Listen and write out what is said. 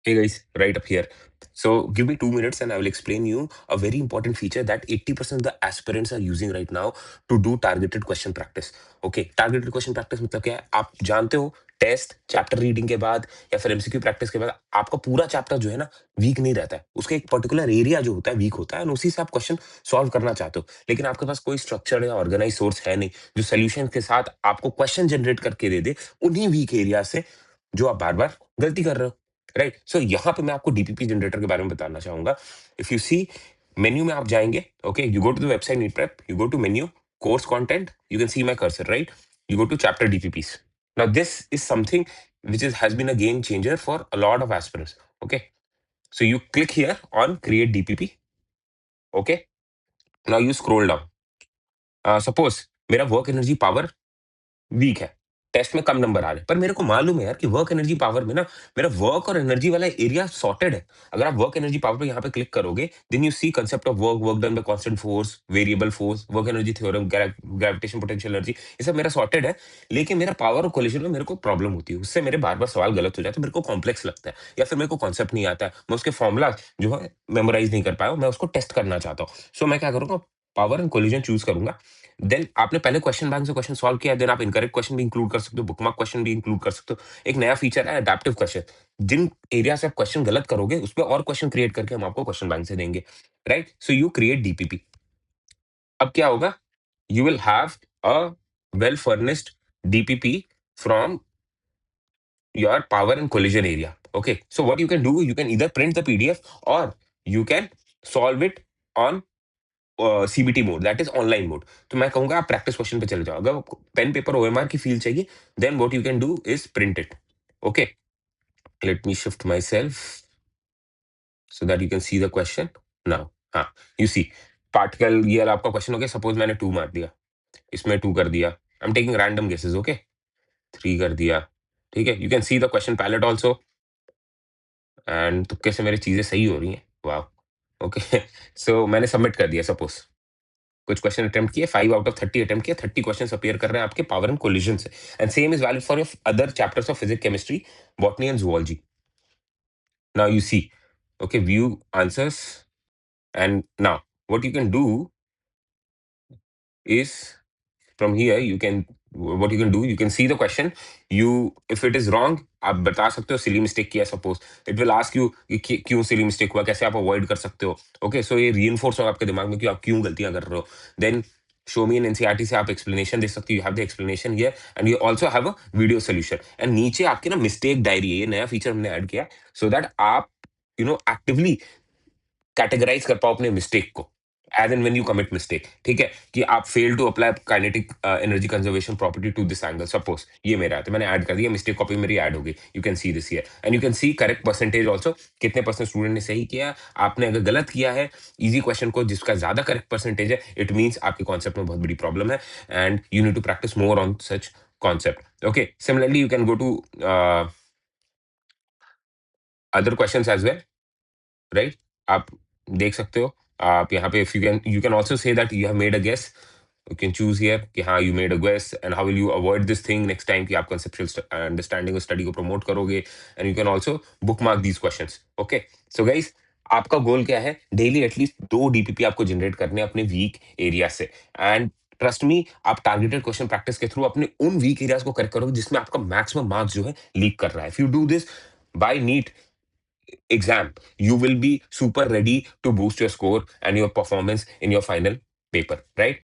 Hey guys, right up here. So give me 2 minutes and I will explain you a very important feature that 80% of the aspirants are using right now to do targeted question practice. Okay, targeted question practice मतलब क्या है? आप जानते हो test chapter reading के बाद या फिर एमसीक्यू प्रैक्टिस के बाद आपका पूरा चैप्टर जो है ना वीक नहीं रहता है, उसका एक पर्टिकुलर एरिया जो होता है वीक होता है और उसी से आप क्वेश्चन सॉल्व करना चाहते हो, लेकिन आपके पास कोई स्ट्रक्चर या ऑर्गेनाइज सोर्स है नहीं जो सोल्यूशन के साथ आपको क्वेश्चन जनरेट करके दे दे उन्हीं वीक एरिया से जो आप बार बार गलती कर रहे हो। राइट, सो यहाँ पे मैं आपको डीपीपी जनरेटर के बारे में बताना चाहूंगा। इफ यू सी मेन्यू में आप जाएंगे, okay, you go to the website NEET Prep, you go to menu, course content, you can see my cursor, right? You go to chapter DPPs. Now this is something which has been a game changer for a lot of aspirants. Okay, so you click here on create DPP. Okay, now you scroll down. Suppose मेरा work energy power week है, test में कम number आ रहे हैं, पर मेरे को मालूम है यार कि वर्क एनर्जी पावर में ना मेरा वर्क और एनर्जी वाला एरिया सॉर्टेड है। अगर आप वर्क एनर्जी पावर पे यहाँ पे क्लिक करोगे, then you see concept of work, work done by constant force, variable force, work energy theorem, gravitation potential energy, ये सब मेरा सॉर्टेड है। लेकिन मेरा पावर और कोलिजन में मेरे को प्रॉब्लम होती है, उससे मेरे बार बार सवाल गलत हो जाते हैं, मेरे को कॉम्प्लेक्स लगता है या फिर मेरे को कॉन्सेप्ट नहीं आता है, मैं उसके फॉर्मूला जो है मेमोराइज नहीं कर पाया हूं, मैं उसको टेस्ट करना चाहता हूँ। सो मैं क्या करूंगा, पावर एंड कोलिजन चूज करूंगा। देन आपने पहले क्वेश्चन बैंक से क्वेश्चन सॉल्व किया, देन आप इनकरेक्ट क्वेश्चन भी इंक्लूड कर सकते हो, बुकमार्क क्वेश्चन भी इंक्लूड कर सकते हो। एक नया फीचर है अडेप्टिव क्वेश्चन, जिन एरिया से आप क्वेश्चन गलत करोगे उस पर और क्वेश्चन क्रिएट करके हम आपको क्वेश्चन बैंक से देंगे। Right, so you create DPP. अब क्या होगा, you will have a well furnished DPP from your power and collision area. Okay, so what you can do, you can either print the PDF or you can solve it on CBT mode, that is online mode. तो मैं कहूंगा आप practice question पे चले जाओ। अगर pen paper OMR की feel चाहिए, then what you can do is print it. Okay, let me shift myself so that you can see the question now. हाँ, यू सी पार्टिकल, ये आपका question हो गया। सपोज मैंने 2 मार दिया, इसमें 2 कर दिया, I am taking random guesses. Okay, 3 कर दिया, ठीक है। You can see the question palette also, and तुक्के से मेरी चीजें सही हो रही हैं। वाह, ओके। सो मैंने सबमिट कर दिया। सपोज कुछ क्वेश्चन अटेम्प्ट किए, 5 आउट ऑफ 30 अटेम्प्ट किए, 30 क्वेश्चन अपीयर कर रहे हैं आपके पावर एंड कोलिजन से। And same is valid for your other chapters of physics, chemistry, botany and zoology. Now you see, okay, view answers, and now what you can do is from here you can, what you can do, you can see the question, you, if it is wrong आप बता सकते हो silly mistake किया। Suppose it will ask you क्यों silly mistake हुआ, कैसे आप avoid कर सकते हो। ओके, सो ये रीइंफोर्स होगा आपके दिमाग में कि आप क्यों गलतियां कर रहे हो। Then show me in NCERT से आप एक्सप्लेनेशन दे सकते हो, you have the explanation here and you also have a video solution. एंड नीचे आपके ना मिस्टेक डायरी है, ये नया फीचर हमने ऐड किया सो दैट आप एक्टिवली कैटेगराइज कर पाओ अपने मिस्टेक को, as and when you commit mistake. ठीक है, कि आप fail to apply kinetic energy conservation property to this angle. Suppose ये मेरा है तो मैंने ऐड कर दिया, मिस्टेक कॉपी मेरी ऐड हो गई। You can see this here and you can see correct percentage also, कितने परसेंट स्टूडेंट ने सही किया। आपने अगर गलत किया है इजी क्वेश्चन को जिसका ज्यादा करेक्ट परसेंटेज है, इट मीन्स आपके कॉन्सेप्ट में बहुत बड़ी प्रॉब्लम है and you need to practise more on such concept. Okay, similarly you can go to other questions as well, right? आप देख सकते हो, आप यहाँ पे, if you can also say that you have made a guess, you can choose here कि हाँ you made a guess and how will you avoid this thing next time, कि आप कंसेप्चुअल अंडरस्टैंडिंग और स्टडी को promote करोगे। And you can also book mark these questions. Okay, so guys, आपका गोल क्या है? डेली एटलीस्ट 2 डीपीपी आपको generate करने हैं अपने वीक एरिया से। एंड ट्रस्ट मी, आप टारगेटेड क्वेश्चन प्रैक्टिस के थ्रू अपने उन वीक एरियाज को करेक्ट करोगे जिसमें आपका मैक्सिमम मार्क्स जो है लीक कर रहा है। If you do this by NEET exam, you will be super ready to boost your score and your performance in your final paper, right?